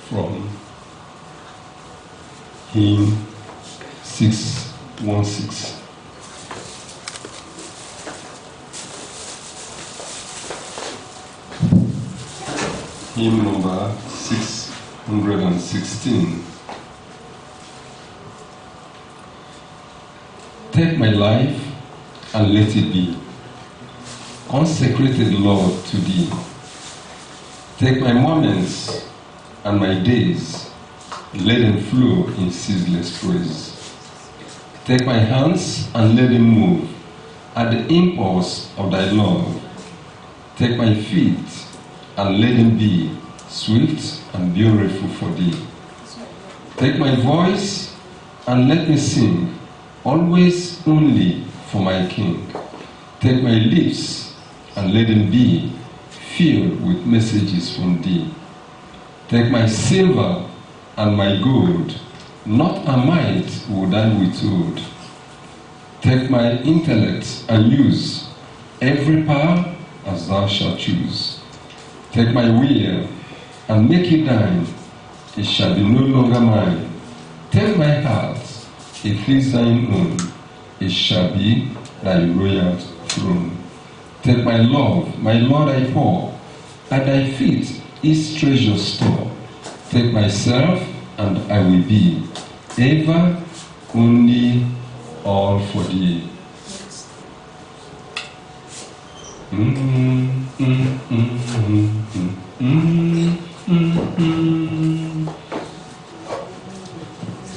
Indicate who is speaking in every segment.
Speaker 1: from hymn 616. Hymn number 616. Take my life and let it be consecrated, Lord, to thee. Take my moments and my days, let them flow in ceaseless praise. Take my hands and let them move at the impulse of thy love. Take my feet and let them be swift and beautiful for thee. Take my voice and let me sing, always only for my King. Take my lips and let them be filled with messages from thee. Take my silver and my gold, not a mite would I withhold. Take my intellect and use every power as thou shalt choose. Take my will and make it thine, it shall be no longer mine. Take my heart, it is thine own, it shall be thy royal throne. Take my love, my Lord, I pour, at thy feet is treasure store. Take myself, and I will be ever, only, all for thee.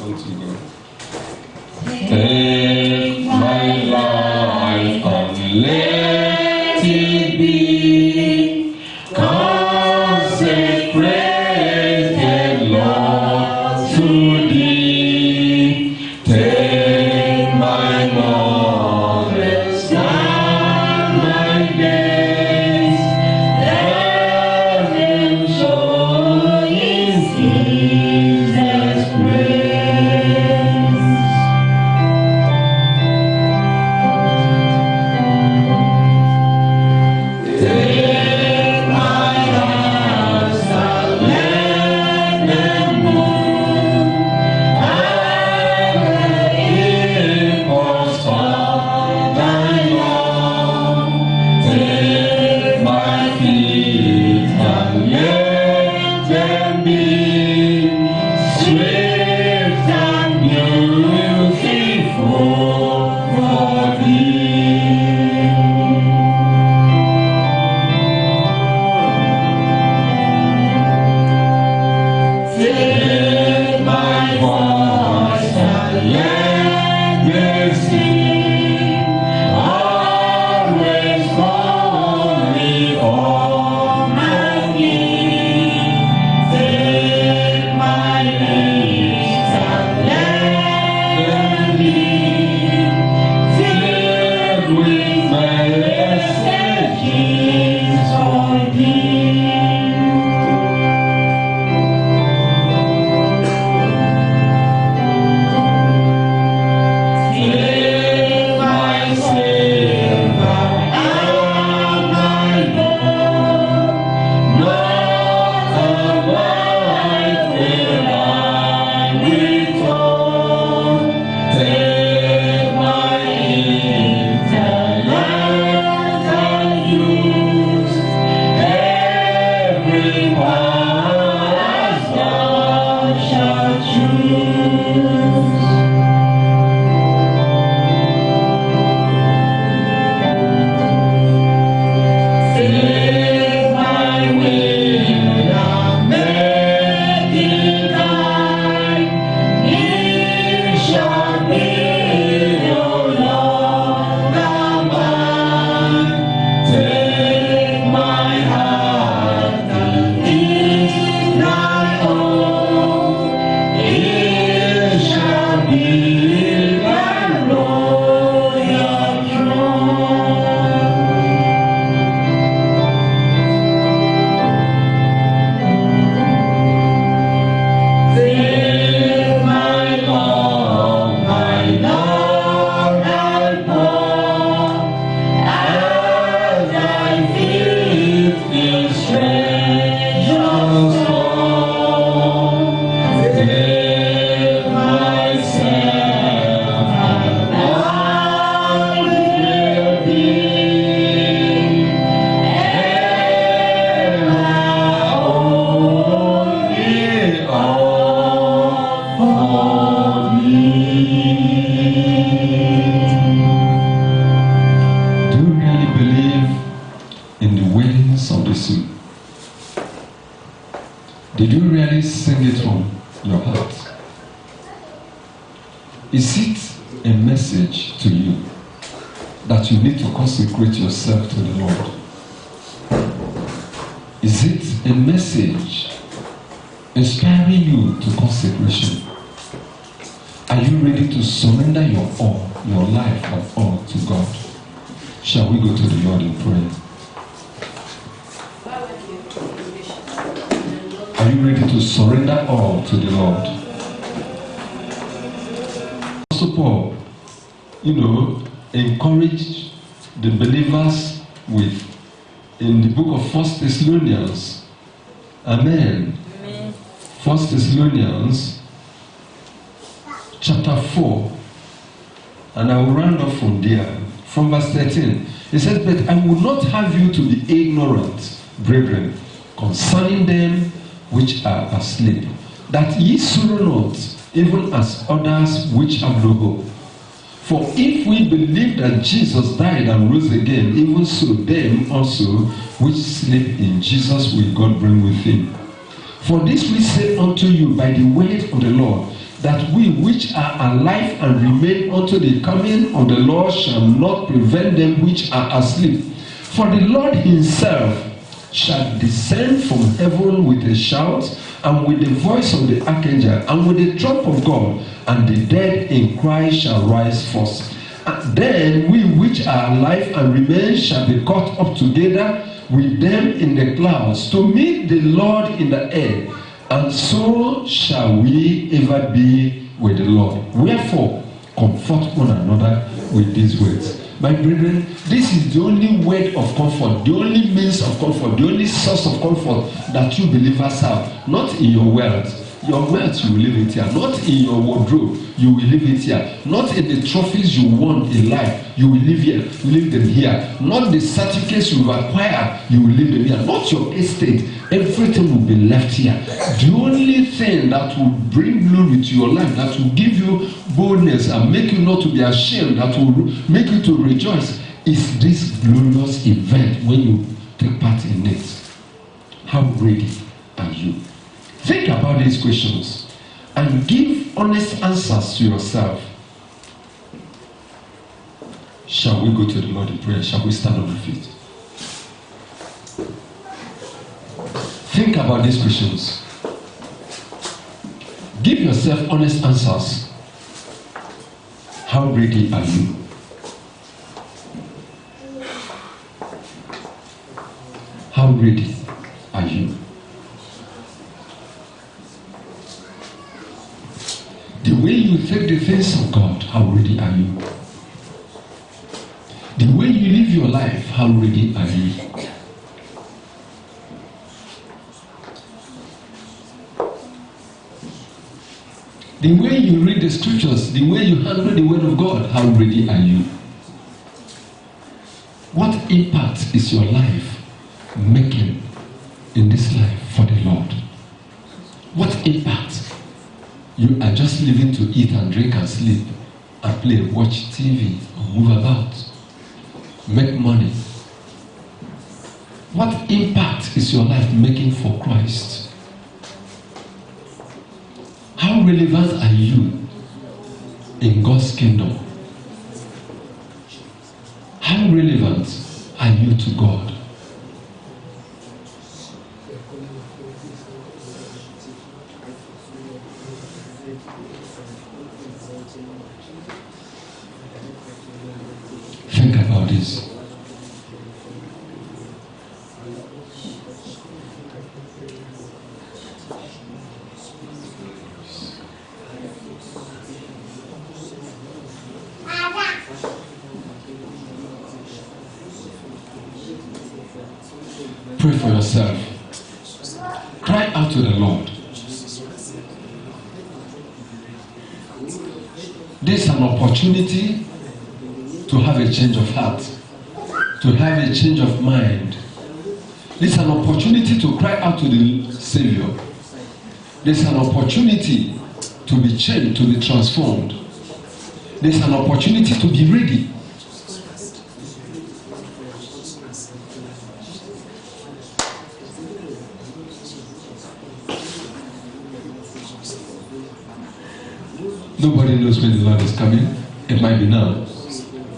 Speaker 1: Unto God. Take my life and let it be consecrated, Lord, to thee. Take my moments and my days, let them show in ceaseless praise. Take my hands and let them move at the impulse of thy love. Take my feet and let them be swift and beautiful for thee. Take my voice and let me sing, always only for my King. Take my lips and let them be filled with my messages for thee. Did you really sing it from your heart? Is it a message to you that you need to consecrate yourself to the Lord? Is it a message inspiring you to consecration? Are you ready to surrender your all, your life and all to God? Shall we go to the Lord in prayer? Are you ready to surrender all to the Lord? Apostle Paul, encouraged the believers with, in the book of 1 Thessalonians. Amen. 1 Thessalonians chapter 4. And I will round off from there. From verse 13. He said, "But I will not have you to be ignorant, brethren, concerning them which are asleep, that ye sorrow not, even as others which have no hope. For if we believe that Jesus died and rose again, even so them also which sleep in Jesus will God bring with him. For this we say unto you by the word of the Lord, that we which are alive and remain unto the coming of the Lord shall not prevent them which are asleep. For the Lord himself shall descend from heaven with a shout, and with the voice of the archangel, and with the trump of God, and the dead in Christ shall rise first. And then we which are alive and remain shall be caught up together with them in the clouds to meet the Lord in the air, and so shall we ever be with the Lord. Wherefore, comfort one another with these words." My brethren, this is the only word of comfort, the only means of comfort, the only source of comfort that you believers have. Not in your wealth. Your wealth, you will leave it here. Not in your wardrobe, you will leave it here. Not in the trophies you won in life, you will leave them here. Not the certificates you acquire, you will leave them here. Not your estate, everything will be left here. The only thing that will bring glory to your life, that will give you boldness and make you not to be ashamed, that will make you to rejoice, is this glorious event when you take part in it. How ready are you? Think about these questions and give honest answers to yourself. Shall we go to the Lord in prayer? Shall we stand on our feet? Think about these questions. Give yourself honest answers. How ready are you? How ready are you? The way you take the things of God, how ready are you? The way you live your life, how ready are you? The way you read the scriptures, the way you handle the word of God, how ready are you? What impact is your life making in this life for the Lord? What impact? You are just living to eat and drink and sleep and play, watch TV, or move about, make money. What impact is your life making for Christ? How relevant are you in God's kingdom? How relevant are you to God? Think about this. Pray for yourself. Cry out to the Lord. This is an opportunity to have a change of heart, to have a change of mind. This is an opportunity to cry out to the Savior. This is an opportunity to be changed, to be transformed. This is an opportunity to be ready. Nobody knows when the Lord is coming. It might be now.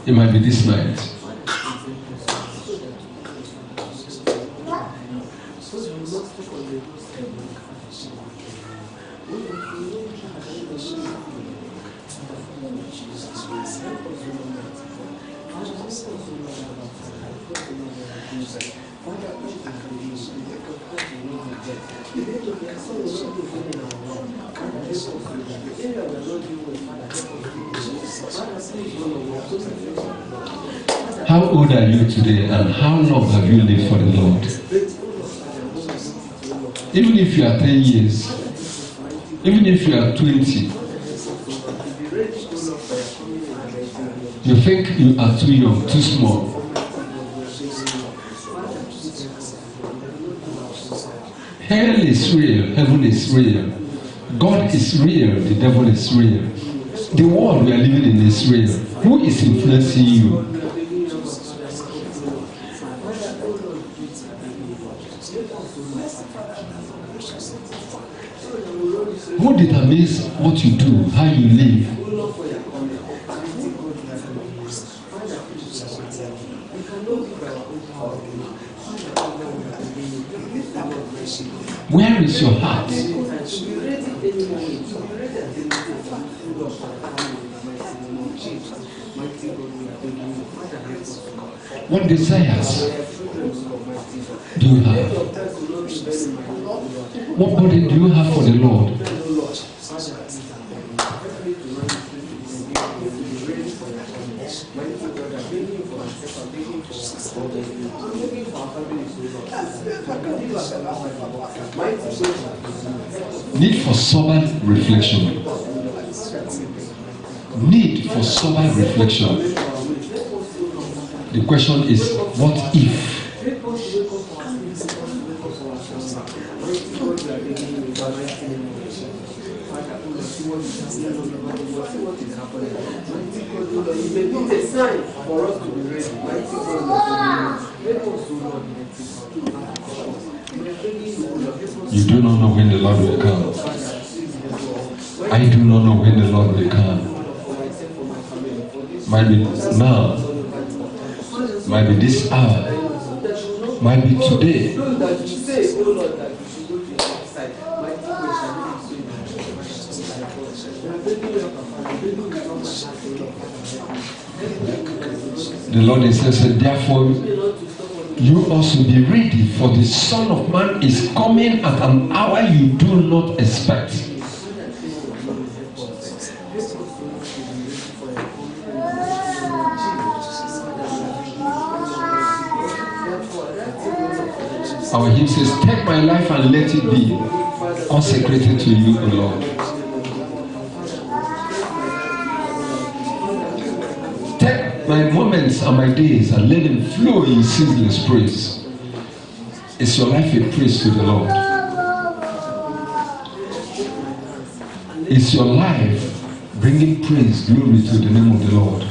Speaker 1: It might be this night. How old are you today, and how long have you lived for the Lord? Even if you are 10 years, even if you are 20, you think you are too young, too small. Hell is real, heaven is real, God is real, the devil is real. The world we are living in is real. Who is influencing you? Who determines what you do, how you live? Where is your heart? What desires do you have? What burden do you have for the Lord? Need for sober reflection. Need for sober reflection. The question is, what if? You do not know when the Lord will come. I do not know when the Lord will come. Might be now, might be this hour, might be today. The Lord is saying, therefore, you also be ready, for the Son of Man is coming at an hour you do not expect. Our hymn says, take my life and let it be consecrated to you, O Lord. Take my moments and my days and let them flow in ceaseless praise. Is your life a praise to the Lord? Is your life bringing praise, glory to the name of the Lord?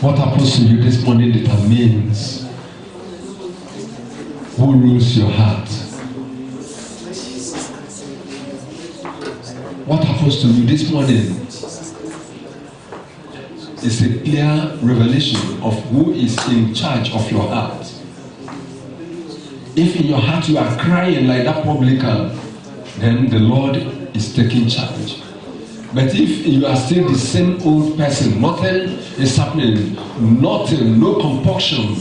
Speaker 1: What happens to you this morning determines who rules your heart. What happens to you this morning is a clear revelation of who is in charge of your heart. If in your heart you are crying like that publican, then the Lord is taking charge. But if you are still the same old person, nothing is happening, nothing, no compunction,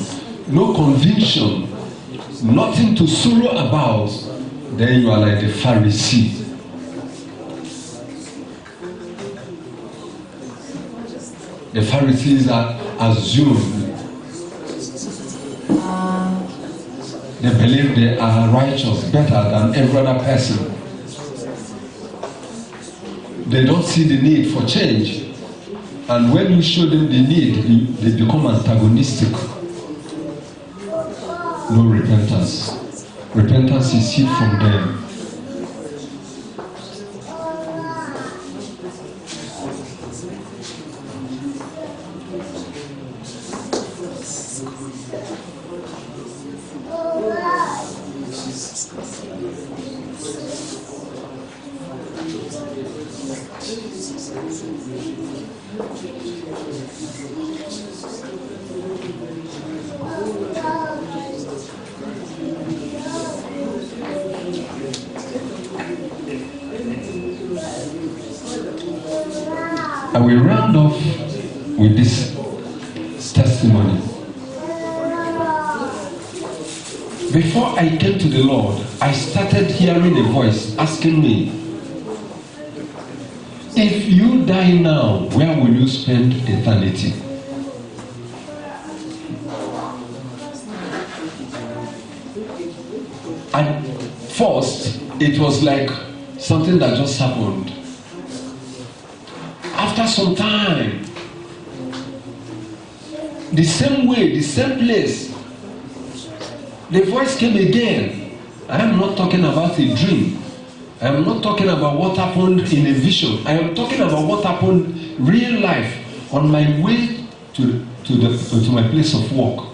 Speaker 1: no conviction, nothing to sorrow about, then you are like the Pharisee. The Pharisees are assumed. They believe they are righteous, better than every other person. They don't see the need for change. And when you show them the need, they become antagonistic. No repentance. Repentance is hid from them. I will round off with this testimony. Before I came to the Lord, I started hearing a voice asking me, if you die now, where will you spend eternity? And first, it was like something that just happened. After some time, the same way, the same place, the voice came again. I am not talking about a dream. I am not talking about what happened in a vision. I am talking about what happened real life on my way to my place of work.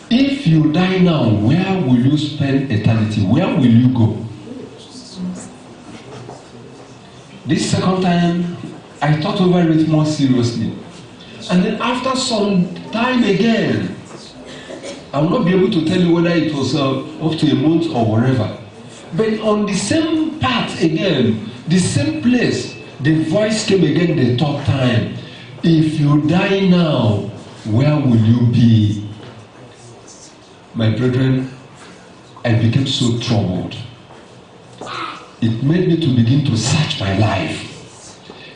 Speaker 1: If you die now, where will you spend eternity? Where will you go? This second time, I thought over it more seriously. And then after some time again, I will not be able to tell you whether it was up to a month or whatever. But on the same path again, the same place, the voice came again the third time. If you die now, where will you be? My brethren, I became so troubled. It made me to begin to search my life.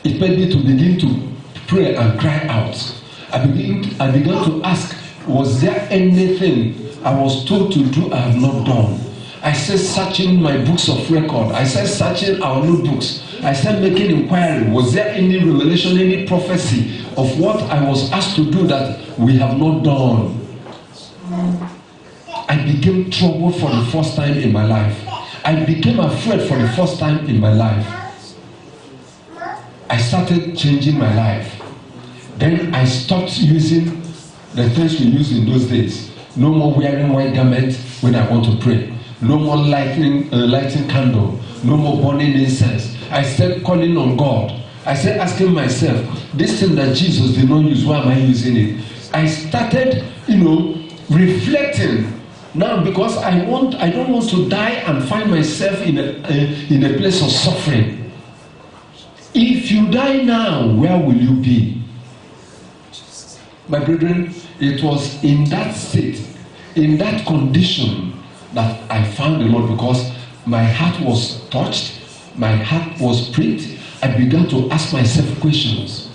Speaker 1: It made me to begin to pray and cry out. I began to ask, was there anything I was told to do I have not done? I said searching my books of record. I said searching our notebooks. I said making inquiry. Was there any revelation, any prophecy of what I was asked to do that we have not done? I became troubled for the first time in my life. I became afraid for the first time in my life. I started changing my life. Then I stopped using the things we used in those days. No more wearing white garment when I want to pray. No more lighting candle. No more burning incense. I started calling on God. I started asking myself, this thing that Jesus did not use, why am I using it? I started, reflecting. Now, because I don't want to die and find myself in a place of suffering. If you die now, where will you be? My brethren, it was in that state, in that condition, that I found the Lord, because my heart was touched, my heart was pricked. I began to ask myself questions.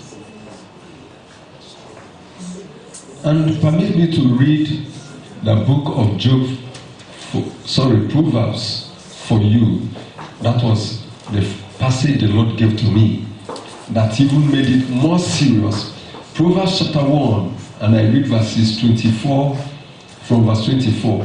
Speaker 1: And permit me to read the book of Proverbs for you. That was the passage the Lord gave to me that even made it more serious. Proverbs chapter 1, and I read verses 24, from verse 24.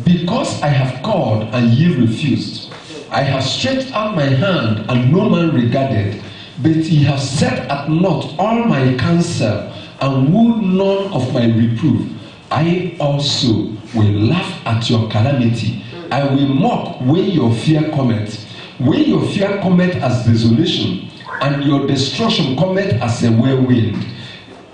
Speaker 1: Because I have called and ye refused, I have stretched out my hand and no man regarded, but ye have set at naught all my counsel and would none of my reproof. I also will laugh at your calamity. I will mock when your fear cometh. When your fear cometh as desolation, and your destruction cometh as a whirlwind.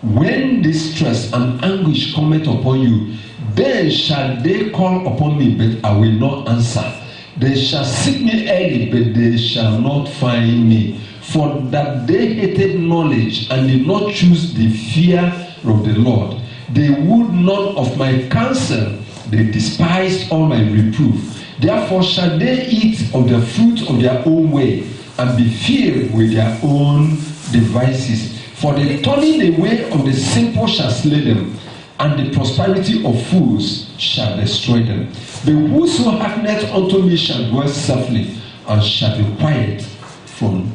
Speaker 1: When distress and anguish cometh upon you, then shall they call upon me, but I will not answer. They shall seek me early, but they shall not find me. For that they hated knowledge and did not choose the fear of the Lord. They would none of my counsel, they despised all my reproof. Therefore shall they eat of the fruit of their own way, and be filled with their own devices. For the turning away of the simple shall slay them, and the prosperity of fools shall destroy them. But whoso hearkeneth unto me shall dwell safely, and shall be quiet from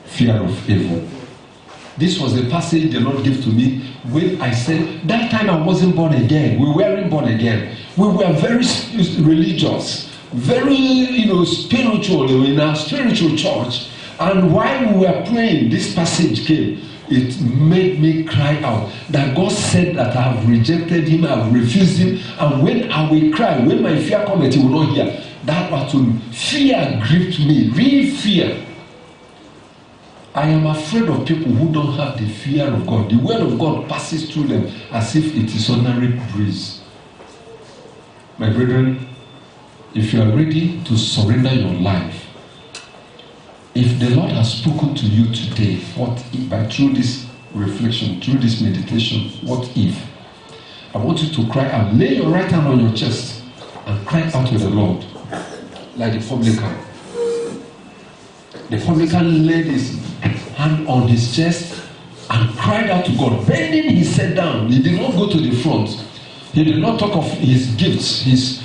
Speaker 1: fear of evil. This was the passage the Lord gave to me when I said, that time I wasn't born again. We weren't born again. We were very religious, very spiritual in our spiritual church. And while we were praying, this passage came. It made me cry out that God said that I have rejected him, I have refused him, and when I will cry, when my fear comes, he will not hear. That battle, fear gripped me, real fear. I am afraid of people who don't have the fear of God. The word of God passes through them as if it is ordinary breeze. My brethren, if you are ready to surrender your life, If the Lord has spoken to you today, what if, by through this reflection, through this meditation, what if? I want you to cry out. Lay your right hand on your chest and cry out to the Lord, like the publican. The publican laid his hand on his chest and cried out to God, bending his head down. He did not go to the front. He did not talk of his gifts, his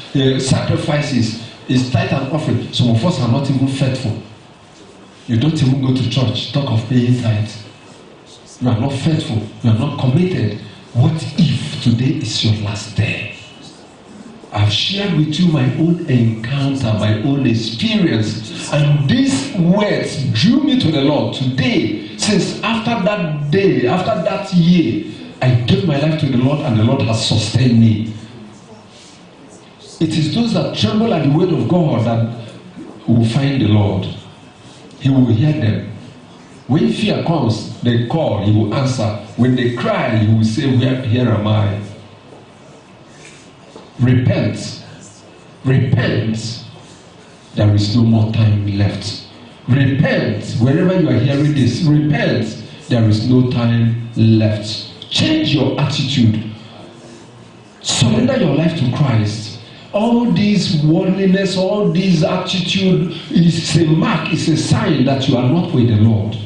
Speaker 1: sacrifices, his tithe and offering. Some of us are not even faithful. You don't even go to church, talk of paying tithe. You are not faithful. You are not committed. What if today is your last day? I've shared with you my own encounter, my own experience, and these words drew me to the Lord. Today, since after that day, after that year, I gave my life to the Lord, and the Lord has sustained me. It is those that tremble at the word of God that will find the Lord. He will hear them. When fear comes, they call, he will answer. When they cry, he will say, here am I. Repent. Repent. There is no more time left. Repent. Wherever you are hearing this, repent. There is no time left. Change your attitude. Surrender your life to Christ. All this worldliness, all this attitude is a mark, is a sign that you are not with the Lord.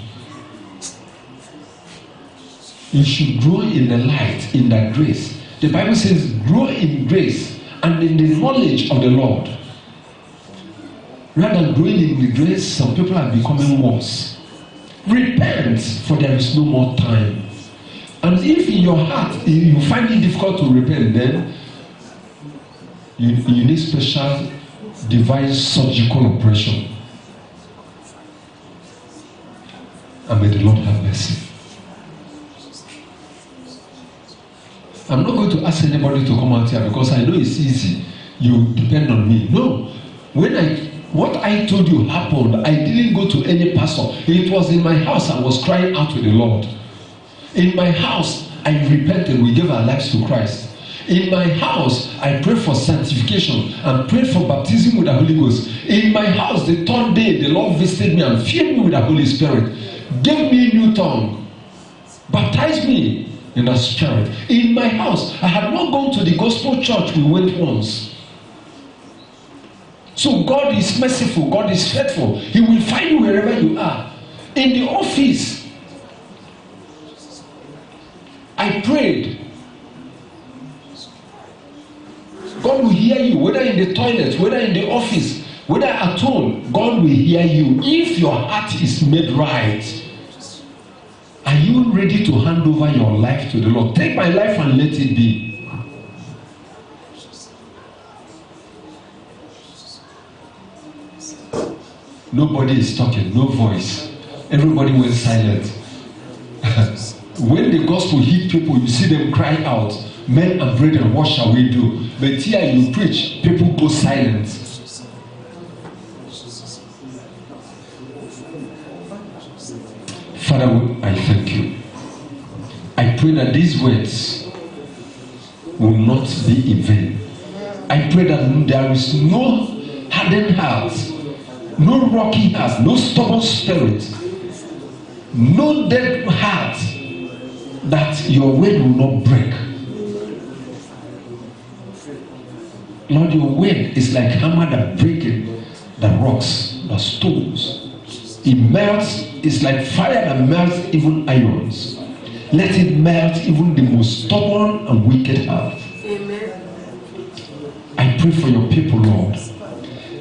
Speaker 1: You should grow in the light, in the grace. The Bible says, grow in grace and in the knowledge of the Lord. Rather than growing in the grace, some people are becoming worse. Repent, for there is no more time. And if in your heart you find it difficult to repent, then you need special divine surgical operation. And may the Lord have mercy. I'm not going to ask anybody to come out here because I know it's easy. You depend on me. No. What I told you happened, I didn't go to any pastor. It was in my house. I was crying out to the Lord. In my house, I repented. We gave our lives to Christ. In my house, I prayed for sanctification and prayed for baptism with the Holy Ghost. In my house, the third day, the Lord visited me and filled me with the Holy Spirit. Gave me a new tongue. Baptized me in the Spirit. In my house, I had not gone to the gospel church. We went once. So God is merciful. God is faithful. He will find you wherever you are. In the office, I prayed. God will hear you, whether in the toilet, whether in the office, whether at home. God will hear you if your heart is made right. Are you ready to hand over your life to the Lord? Take my life and let it be. Nobody is talking, no voice. Everybody went silent. When the gospel hit people, you see them cry out, men and brethren, what shall we do? But here you preach, people go silent. Father, I thank you. I pray that these words will not be in vain. I pray that there is no hardened heart, no rocky heart, no stubborn spirit, no dead heart, that your word will not break. Lord, your word is like hammer that breaking the rocks, the stones. It melts, it's like fire that melts even irons. Let it melt even the most stubborn and wicked heart. Amen. I pray for your people, Lord.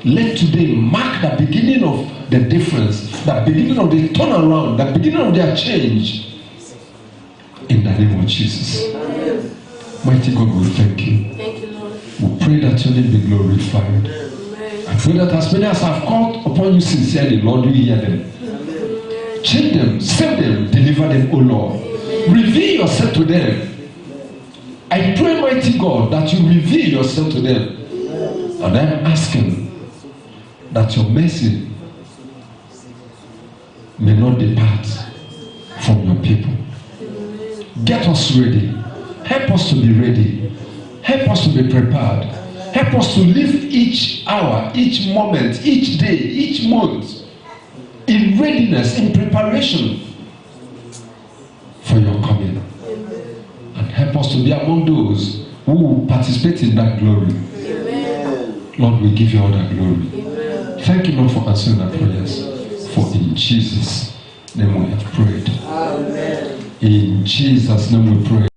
Speaker 1: Let today mark the beginning of the difference, the beginning of the turnaround, the beginning of their change. In the name of Jesus. Amen. Mighty God, we thank you.
Speaker 2: Thank you, Lord.
Speaker 1: We pray that your name be glorified. Amen. I pray that as many as have called upon you sincerely, Lord, you hear them. Amen. Change them, save them, deliver them, O Lord. Amen. Reveal yourself to them. I pray, mighty God, that you reveal yourself to them. And I'm asking that your mercy may not depart from your people. Get us ready. Help us to be ready. Help us to be prepared. Help us to live each hour, each moment, each day, each month in readiness, in preparation for your coming. And help us to be among those who will participate in that glory. Amen. Lord, we give you all that glory. Amen. Thank you, Lord, for answering our prayers. For in Jesus' name we have prayed. Amen. In Jesus' name we pray.